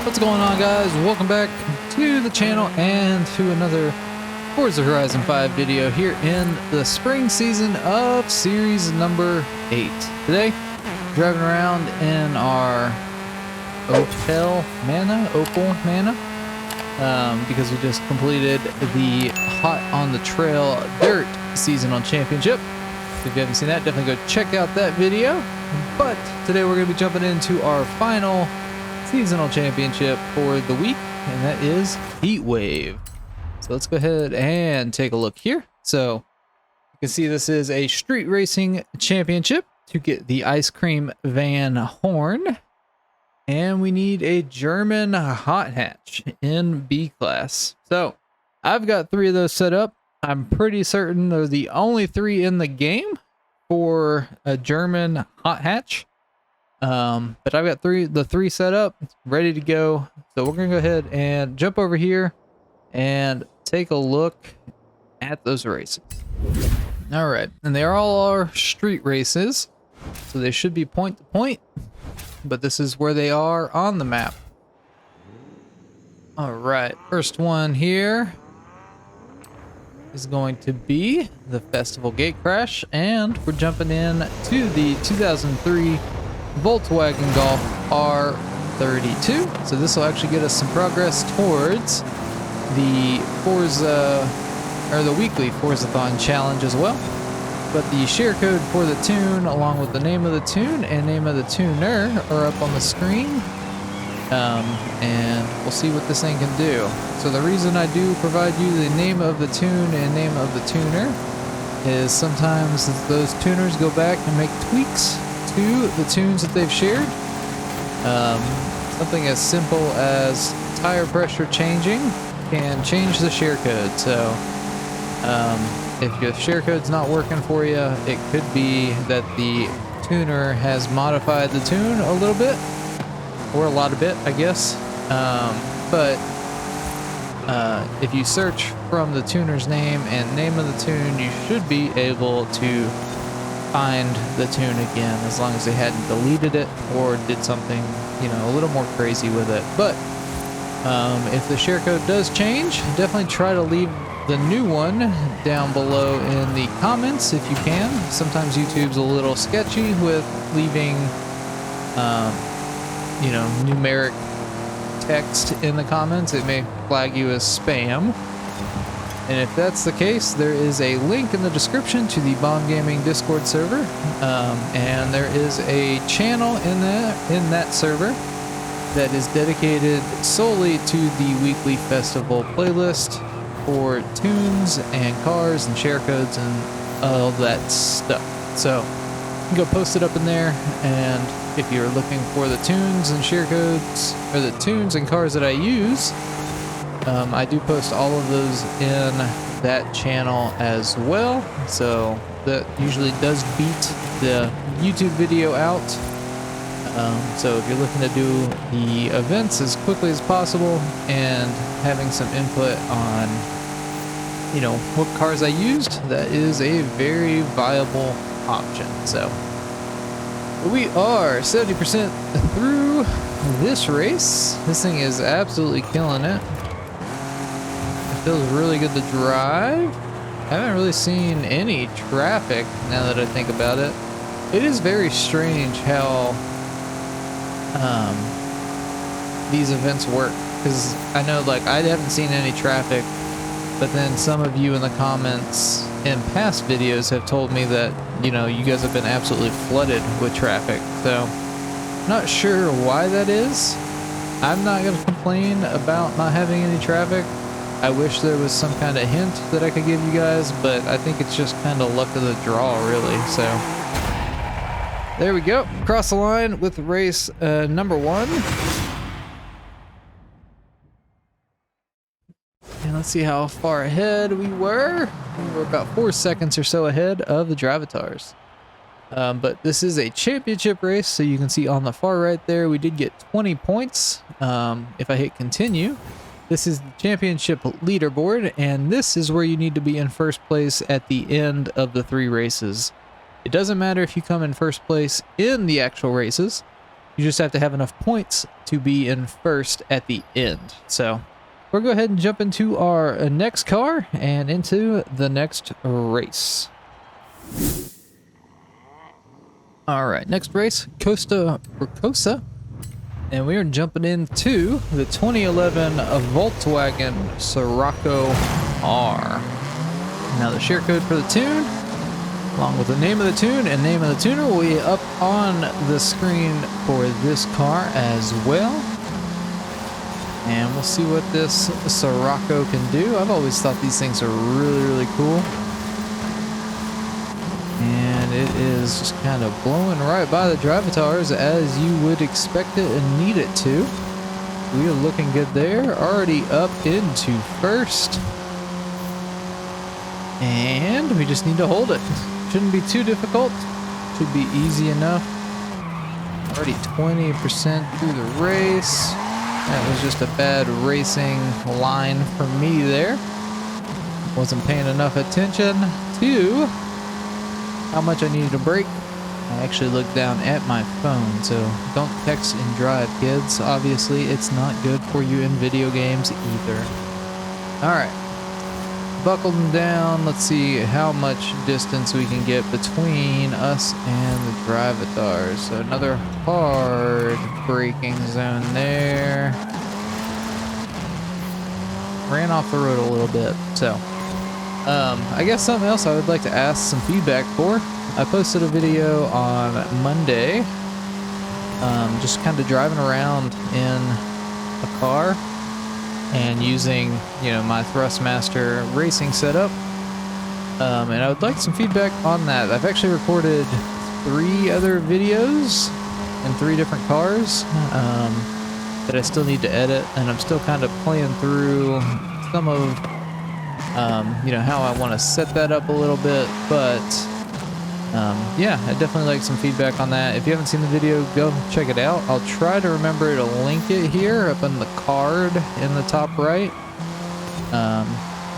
What's going on, guys? Welcome back to the channel and to another Forza Horizon 5 video here in the spring season of series number 8. Today, driving around in our Opel Mana, because we just completed the Hot on the Trail Dirt Seasonal Championship. So if you haven't seen that, definitely go check out that video. But today we're going to be jumping into our final seasonal championship for the week, and that is Heat Wave. So let's go ahead and take a look here. So you can see this is a street racing championship to get the ice cream van horn, and we need a German hot hatch in B class. So I've got 3 of those set up. I'm pretty certain they're the only 3 in the game for a German hot hatch. But I've got the three set up, ready to go. So we're gonna go ahead and jump over here and take a look at those races. All right, and they are all our street races, so they should be point to point, but this is where they are on the map. All right, first one here is going to be the Festival GATECRASH, and we're jumping in to the 2003 Volkswagen Golf R32. So this will actually get us some progress towards the Forza, or the weekly Forzathon challenge as well. But the share code for the tune, along with the name of the tune and name of the tuner, are up on the screen. And we'll see what this thing can do. So the reason I do provide you the name of the tune and name of the tuner is sometimes those tuners go back and make tweaks to the tunes that they've shared. Something as simple as tire pressure changing can change the share code. So if your share code's not working for you, it could be that the tuner has modified the tune a little bit, or a lot of it, I guess. But if you search from the tuner's name and name of the tune, you should be able to find the tune again, as long as they hadn't deleted it or did something, you know, a little more crazy with it. But if the share code does change, definitely try to leave the new one down below in the comments if you can. Sometimes YouTube's a little sketchy with leaving you know, numeric text in the comments. It may flag you as spam. And if that's the case, there is a link in the description to the Bomb Gaming Discord server, and there is a channel in that server that is dedicated solely to the weekly festival playlist for tunes and cars and share codes and all that stuff. So you can go post it up in there, and if you're looking for the tunes and share codes, or the tunes and cars that I use, I do post all of those in that channel as well. So that usually does beat the YouTube video out. So if you're looking to do the events as quickly as possible and having some input on, you know, what cars I used, that is a very viable option. So we are 70% through this race. This thing is absolutely killing it. It feels really good to drive. I haven't really seen any traffic now that I think about it. It is very strange how these events work, because I know, like, I haven't seen any traffic, but then some of you in the comments in past videos have told me that, you know, you guys have been absolutely flooded with traffic. So not sure why that is. I'm not going to complain about not having any traffic. I wish there was some kind of hint that I could give you guys, but I think it's just kind of luck of the draw, really. So there we go. Cross the line with race number 1. And let's see how far ahead we were. We were about 4 seconds or so ahead of the Drivatars. But this is a championship race, so you can see on the far right there, we did get 20 points. If I hit continue, this is the championship leaderboard, and this is where you need to be in first place at the end of the 3 races. It doesn't matter if you come in first place in the actual races. You just have to have enough points to be in first at the end. So we'll go ahead and jump into our next car and into the next race. All right, next race, COSTA ROCOSA. And we are jumping into the 2011 Volkswagen Scirocco R. Now the share code for the tune, along with the name of the tune and name of the tuner, will be up on the screen for this car as well. And we'll see what this Scirocco can do. I've always thought these things are really, really cool. And it is just kind of blowing right by the drivatars as you would expect it and need it to. We are looking good there. Already up into first. And we just need to hold it. Shouldn't be too difficult. Should be easy enough. Already 20% through the race. That was just a bad racing line for me there. Wasn't paying enough attention to how much I needed to brake. I actually looked down at my phone, so don't text and drive, kids. Obviously, it's not good for you in video games either. Alright. Buckled them down. Let's see how much distance we can get between us and the drivatars. So another hard braking zone there. Ran off the road a little bit, so I guess something else I would like to ask some feedback for. I posted a video on Monday, just kind of driving around in a car and using, you know, my Thrustmaster racing setup. And I would like some feedback on that. I've actually recorded 3 other videos in 3 different cars that I still need to edit, and I'm still kind of playing through some of you know, how I want to set that up a little bit, but yeah, I'd definitely like some feedback on that. If you haven't seen the video, go check it out. I'll try to remember to link it here up in the card in the top right.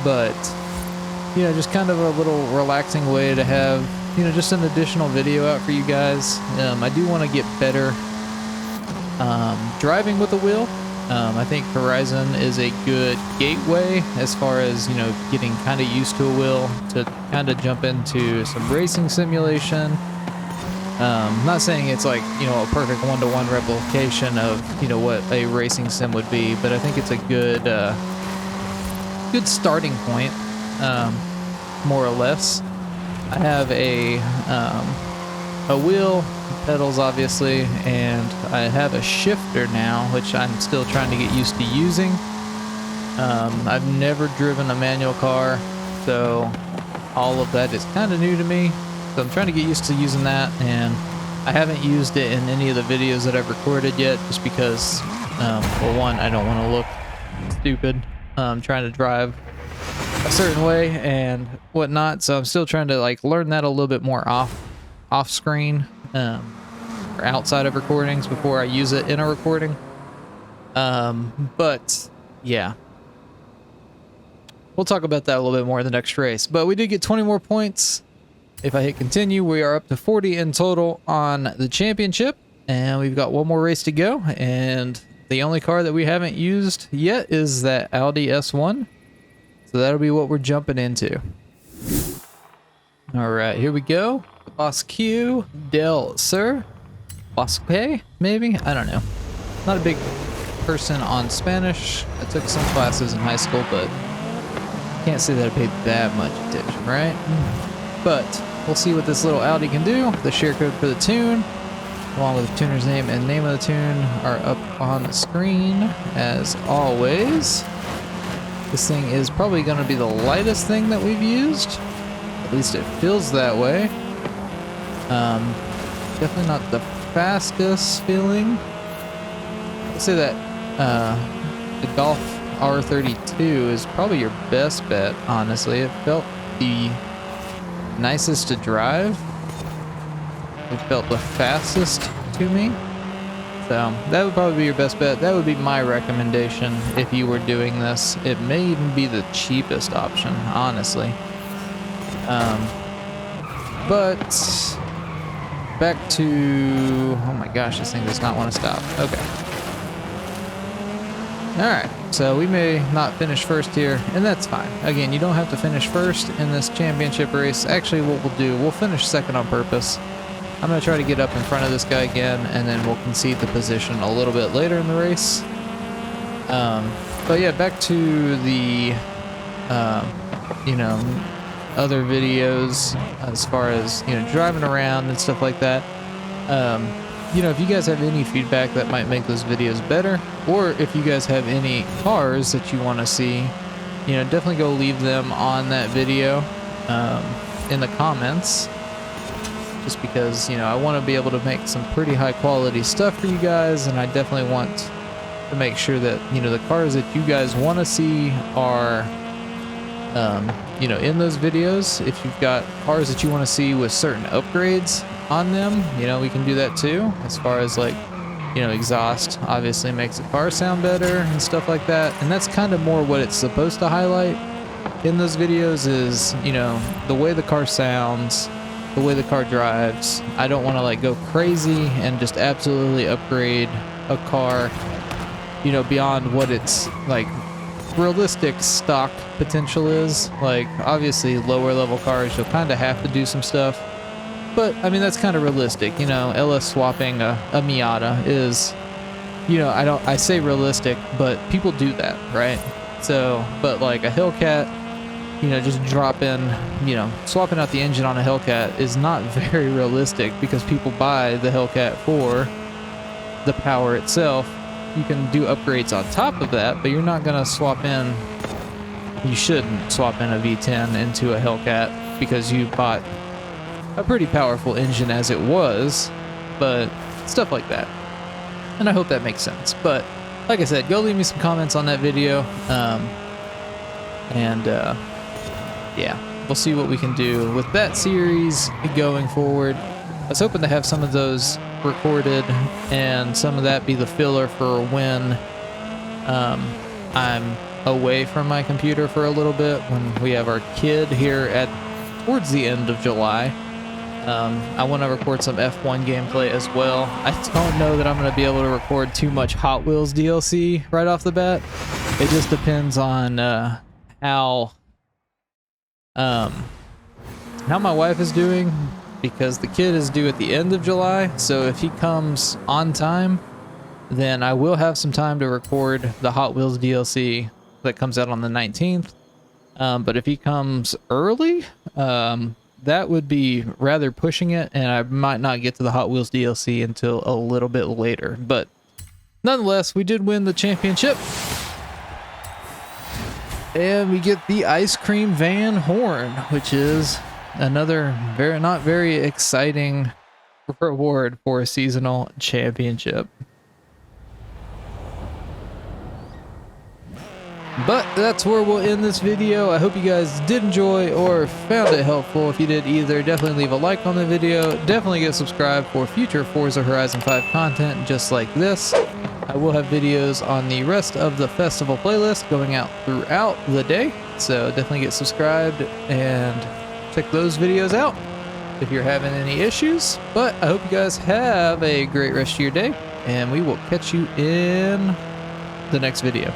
But yeah, just kind of a little relaxing way to have, you know, just an additional video out for you guys. I do want to get better driving with the wheel. I think Horizon is a good gateway as far as, you know, getting kind of used to a wheel to kind of jump into some racing simulation. Not saying it's like, you know, a perfect one-to-one replication of, you know, what a racing sim would be, but I think it's a good good starting point, more or less. I have a wheel, pedals obviously, and I have a shifter now, which I'm still trying to get used to using. I've never driven a manual car, so all of that is kind of new to me. So I'm trying to get used to using that, and I haven't used it in any of the videos that I've recorded yet, just because, well, one, I don't want to look stupid trying to drive a certain way and whatnot, so I'm still trying to like learn that a little bit more off screen, or outside of recordings before I use it in a recording. But yeah, we'll talk about that a little bit more in the next race. But we did get 20 more points. If I hit continue, we are up to 40 in total on the championship, and we've got one more race to go. And the only car that we haven't used yet is that Audi S1. So that'll be what we're jumping into. All right, here we go. BOSQUE del Sur. BOSQUE, maybe? I don't know. Not a big person on Spanish. I took some classes in high school, but can't say that I paid that much attention, right? But we'll see what this little Audi can do. The share code for the tune, along with the tuner's name and name of the tune, are up on the screen as always. This thing is probably going to be the lightest thing that we've used. At least it feels that way. Definitely not the fastest feeling. I'd say that the Golf R32 is probably your best bet, honestly. It felt the nicest to drive. It felt the fastest to me. So that would probably be your best bet. That would be my recommendation if you were doing this. It may even be the cheapest option, honestly. But back to... Oh my gosh, this thing does not want to stop. Okay. Alright, so we may not finish first here, and that's fine. Again, you don't have to finish first in this championship race. Actually, what we'll do, we'll finish second on purpose. I'm going to try to get up in front of this guy again, and then we'll concede the position a little bit later in the race. But yeah, back to the, you know, other videos as far as, you know, driving around and stuff like that. You know, if you guys have any feedback that might make those videos better, or if you guys have any cars that you want to see, you know, definitely go leave them on that video in the comments. Just because, you know, I want to be able to make some pretty high quality stuff for you guys, and I definitely want to make sure that, you know, the cars that you guys want to see are, you know, in those videos. If you've got cars that you want to see with certain upgrades on them, you know, we can do that too. As far as like, you know, exhaust obviously makes the car sound better and stuff like that. And that's kind of more what it's supposed to highlight in those videos is, you know, the way the car sounds, the way the car drives. I don't want to like go crazy and just absolutely upgrade a car, you know, beyond what it's like realistic stock potential is. Like obviously lower level cars, you'll kind of have to do some stuff, but I mean that's kind of realistic. You know, LS swapping a Miata is, you know, I say realistic, but people do that, right? So, but like a Hellcat, you know, just you know, swapping out the engine on a Hellcat is not very realistic because people buy the Hellcat for the power itself. You can do upgrades on top of that, but you're not going to swap in, you shouldn't swap in a V10 into a Hellcat because you bought a pretty powerful engine as it was, but stuff like that. And I hope that makes sense. But like I said, go leave me some comments on that video. Yeah, we'll see what we can do with that series going forward. I was hoping to have some of those recorded and some of that be the filler for when I'm away from my computer for a little bit, when we have our kid here towards the end of July. I want to record some F1 gameplay as well. I don't know that I'm going to be able to record too much Hot Wheels DLC right off the bat. It just depends on how my wife is doing, because the kid is due at the end of July. So if he comes on time, then I will have some time to record the Hot Wheels DLC that comes out on the 19th. But if he comes early, that would be rather pushing it, and I might not get to the Hot Wheels DLC until a little bit later. But nonetheless, we did win the championship. And we get the ice cream van horn, which is another not very exciting reward for a seasonal championship. But that's where we'll end this video. I hope you guys did enjoy or found it helpful. If you did either, definitely leave a like on the video. Definitely get subscribed for future Forza Horizon 5 content just like this. I will have videos on the rest of the festival playlist going out throughout the day. So definitely get subscribed and check those videos out if you're having any issues. But I hope you guys have a great rest of your day, and we will catch you in the next video.